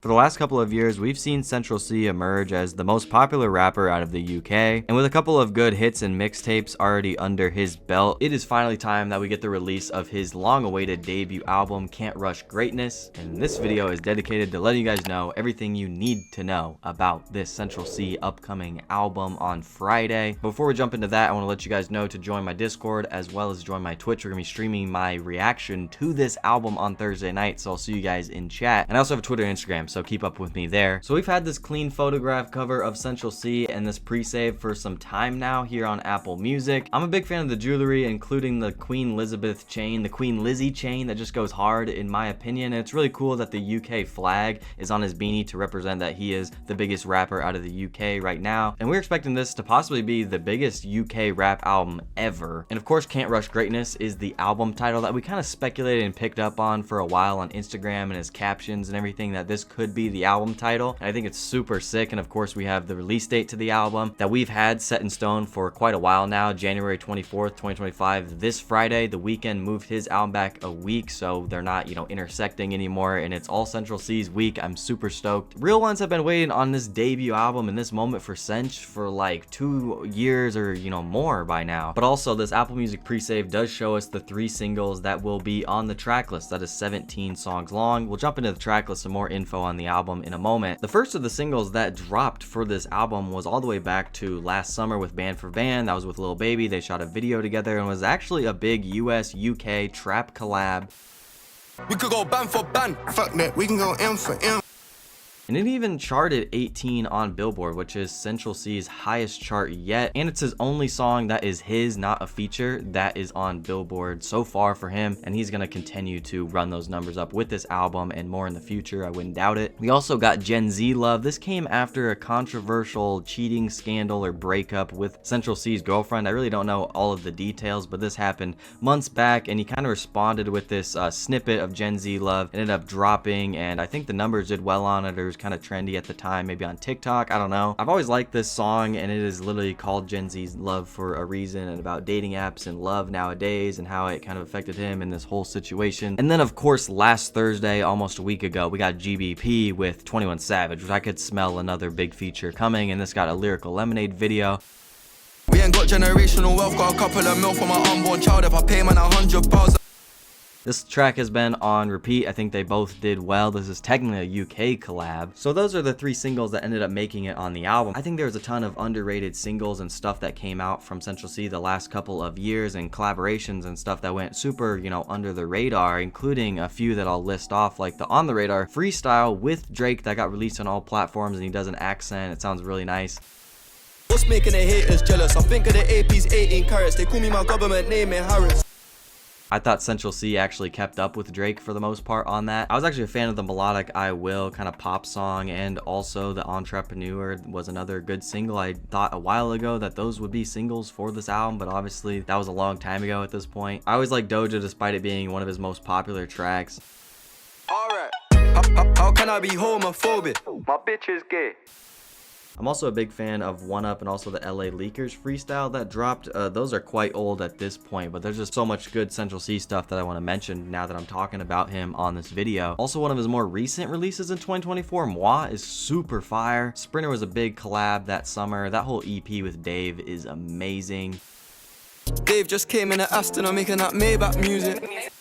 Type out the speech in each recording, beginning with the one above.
For the last couple of years, we've seen Central Cee emerge as the most popular rapper out of the UK, and with a couple of good hits and mixtapes already under his belt, it is finally time that we get the release of his long-awaited debut album, Can't Rush Greatness, and this video is dedicated to letting you guys know everything you need to know about this Central Cee upcoming album on Friday. Before we jump into that, I want to let you guys know to join my Discord as well as join my Twitch. We're going to be streaming my reaction to this album on Thursday night, so I'll see you guys in chat. And I also have Twitter and Instagram, so keep up with me there. So we've had this clean photograph cover of Central Cee and this pre-save for some time now here on Apple Music. I'm a big fan of the jewelry, including the Queen Elizabeth chain, the Queen Lizzie chain that just goes hard in my opinion. And it's really cool that the UK flag is on his beanie to represent that he is the biggest rapper out of the UK right now. And we're expecting this to possibly be the biggest UK rap album ever. And of course, Can't Rush Greatness is the album title that we kind of speculated and picked up on for a while on Instagram and his captions and everything, that this could be the album title. And I think it's super sick. And of course, we have the release date to the album that we've had set in stone for quite a while now, January 24th, 2025. This Friday, The Weeknd moved his album back a week, so they're not, intersecting anymore, and it's all Central Cee's week. I'm super stoked. Real ones have been waiting on this debut album and this moment for Cench for like 2 years or more by now. But also, this Apple Music pre-save does show us the 3 singles that will be on the track list. That is 17 songs long. We'll jump into the track list, some more info on the album in a moment. The first of the singles that dropped for this album was all the way back to last summer with Band for Band. That was with Lil Baby. They shot a video together and was actually a big US UK trap collab. We could go band for band. Fuck that, we can go M for M. And it even charted 18 on Billboard, which is Central Cee's highest chart yet. And it's his only song that is his, not a feature, that is on Billboard so far for him. And he's going to continue to run those numbers up with this album and more in the future. I wouldn't doubt it. We also got Gen Z Love. This came after a controversial cheating scandal or breakup with Central Cee's girlfriend. I really don't know all of the details, but this happened months back. And he kind of responded with this snippet of Gen Z Love. It ended up dropping, and I think the numbers did well on it. It was kind of trendy at the time, maybe on TikTok, I don't know. I've always liked this song, and it is literally called Gen Z's Love for a reason, and about dating apps and love nowadays and how it kind of affected him in this whole situation. And then of course, last Thursday, almost a week ago, we got GBP with 21 Savage, which I could smell another big feature coming, and this got a Lyrical Lemonade video. We ain't got generational wealth, got a couple of mil for my unborn child. If I pay man 100 pounds. This track has been on repeat. I think they both did well. This is technically a UK collab. So those are the 3 singles that ended up making it on the album. I think there's a ton of underrated singles and stuff that came out from Central Cee the last couple of years, and collaborations and stuff that went super, under the radar, including a few that I'll list off, like the On the Radar freestyle with Drake that got released on all platforms, and he does an accent. It sounds really nice. What's making the haters jealous? I think of the AP's 18 carats. They call me my government name in Harris. I thought Central Cee actually kept up with Drake for the most part on that. I was actually a fan of the melodic I Will kind of pop song, and also the Entrepreneur was another good single. I thought a while ago that those would be singles for this album, but obviously that was a long time ago at this point. I always like Doja despite it being one of his most popular tracks. Alright, how can I be homophobic? My bitch is gay. I'm also a big fan of One Up and also the LA Leakers freestyle that dropped. Those are quite old at this point, but there's just so much good Central Cee stuff that I want to mention now that I'm talking about him on this video. Also, one of his more recent releases in 2024, Moi, is super fire. Sprinter was a big collab that summer. That whole EP with Dave is amazing. Dave just came in at Aston, I'm making that Maybach music.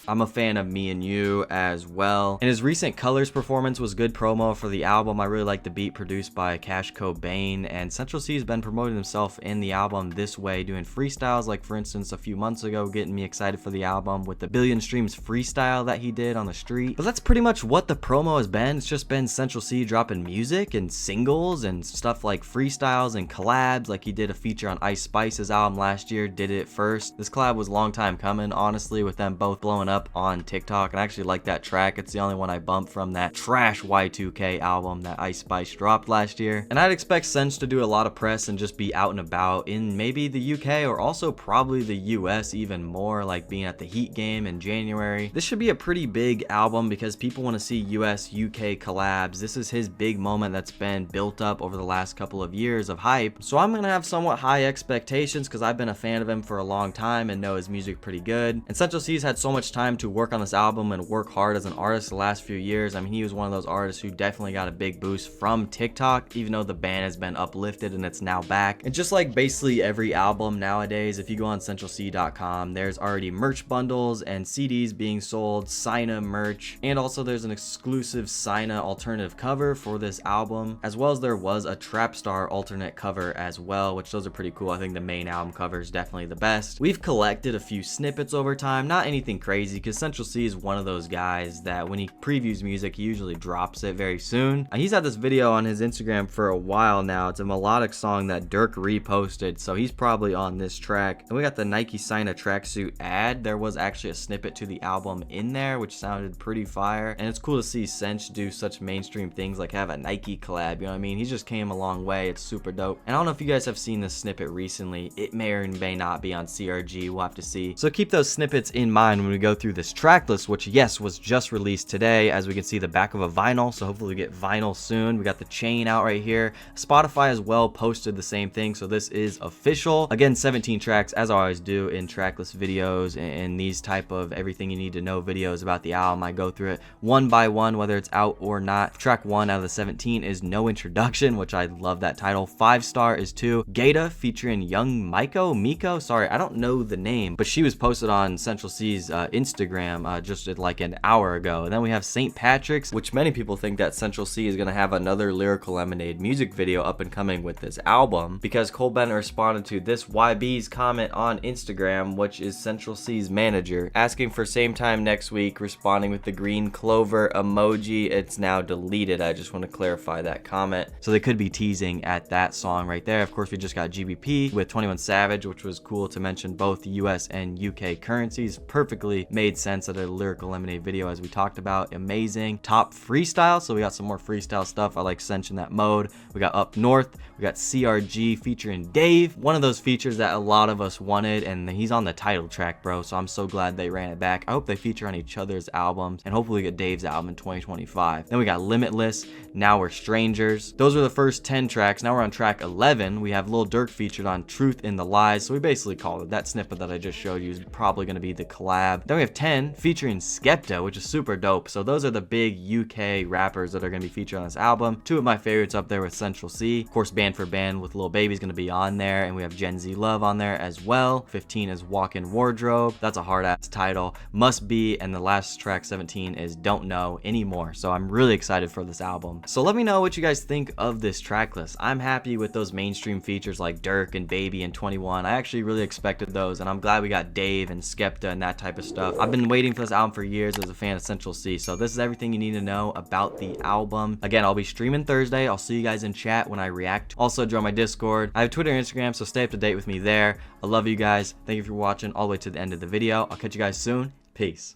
I'm a fan of Me and You as well. And his recent Colors performance was good promo for the album. I really like the beat produced by Cash Cobain, and Central Cee has been promoting himself in the album this way, doing freestyles, like for instance a few months ago, getting me excited for the album with the Billion Streams freestyle that he did on the street. But that's pretty much what the promo has been. It's just been Central Cee dropping music and singles and stuff like freestyles and collabs, like he did a feature on Ice Spice's album last year, Did It First. This collab was a long time coming, honestly, with them both blowing up on TikTok, and I actually like that track. It's the only one I bumped from that trash Y2K album that Ice Spice dropped last year. And I'd expect Cench to do a lot of press and just be out and about in maybe the UK or also probably the US even more, like being at the Heat game in January. This should be a pretty big album because people want to see US UK collabs. This is his big moment that's been built up over the last couple of years of hype. So I'm gonna have somewhat high expectations because I've been a fan of him for a long time and know his music pretty good. And Central Cee's had so much time time to work on this album and work hard as an artist the last few years. I mean, he was one of those artists who definitely got a big boost from TikTok, even though the band has been uplifted and it's now back. And just like basically every album nowadays, if you go on centralcee.com, there's already merch bundles and CDs being sold, Signa merch, and also there's an exclusive Signa alternative cover for this album, as well as there was a Trapstar alternate cover as well, which those are pretty cool. I think the main album cover is definitely the best. We've collected a few snippets over time, not anything crazy, because Central Cee is one of those guys that when he previews music, he usually drops it very soon. He's had this video on his Instagram for a while now. It's a melodic song that Dirk reposted, so he's probably on this track. And we got the Nike Signa tracksuit ad. There was actually a snippet to the album in there, which sounded pretty fire. And it's cool to see Cinch do such mainstream things like have a Nike collab, you know what I mean? He just came a long way. It's super dope. And I don't know if you guys have seen this snippet recently. It may or may not be on CRG. We'll have to see. So keep those snippets in mind when we go through this track list, which yes, was just released today. As we can see, the back of a vinyl. So hopefully we get vinyl soon. We got the chain out right here. Spotify as well posted the same thing. So this is official. Again, 17 tracks, as I always do in tracklist videos and these type of everything you need to know videos about the album. I go through it one by one, whether it's out or not. Track 1 out of the 17 is No Introduction, which I love that title. 5-star is 2. Gata featuring Young Miko. Sorry, I don't know the name, but she was posted on Central Cee's Instagram just like an hour ago. And then we have St. Patrick's, which many people think that Central Cee is going to have another Lyrical Lemonade music video up and coming with this album, because Cole Bennett responded to this YB's comment on Instagram, which is Central Cee's manager, asking for same time next week, responding with the green clover emoji. It's now deleted. I just want to clarify that comment. So they could be teasing at that song right there. Of course, we just got GBP with 21 Savage, which was cool to mention both US and UK currencies. Perfectly made sense at a Lyrical Lemonade video, as we talked about. Amazing. Top freestyle. So we got some more freestyle stuff. I like Cinch in that mode. We got Up North. We got CRG featuring Dave. One of those features that a lot of us wanted, and he's on the title track, bro. So I'm so glad they ran it back. I hope they feature on each other's albums, and hopefully get Dave's album in 2025. Then we got Limitless. Now We're Strangers. Those are the first 10 tracks. Now we're on track 11. We have Lil Durk featured on Truth in the Lies. So we basically called it. That snippet that I just showed you is probably going to be the collab. Then we have 10 featuring Skepta, which is super dope. So those are the big UK rappers that are going to be featured on this album. 2 of my favorites up there with Central Cee. Of course, Band for Band with Lil Baby is going to be on there. And we have Gen Z Love on there as well. 15 is Walk-In Wardrobe. That's a hard-ass title. Must Be. And the last track, 17, is Don't Know Anymore. So I'm really excited for this album. So let me know what you guys think of this track list. I'm happy with those mainstream features like Dirk and Baby and 21. I actually really expected those, and I'm glad we got Dave and Skepta and that type of stuff. I've been waiting for this album for years as a fan of Central Cee. So this is everything you need to know about the album. Again, I'll be streaming Thursday. I'll see you guys in chat when I react. Also, join my Discord. I have Twitter and Instagram, so stay up to date with me there. I love you guys. Thank you for watching all the way to the end of the video. I'll catch you guys soon. Peace.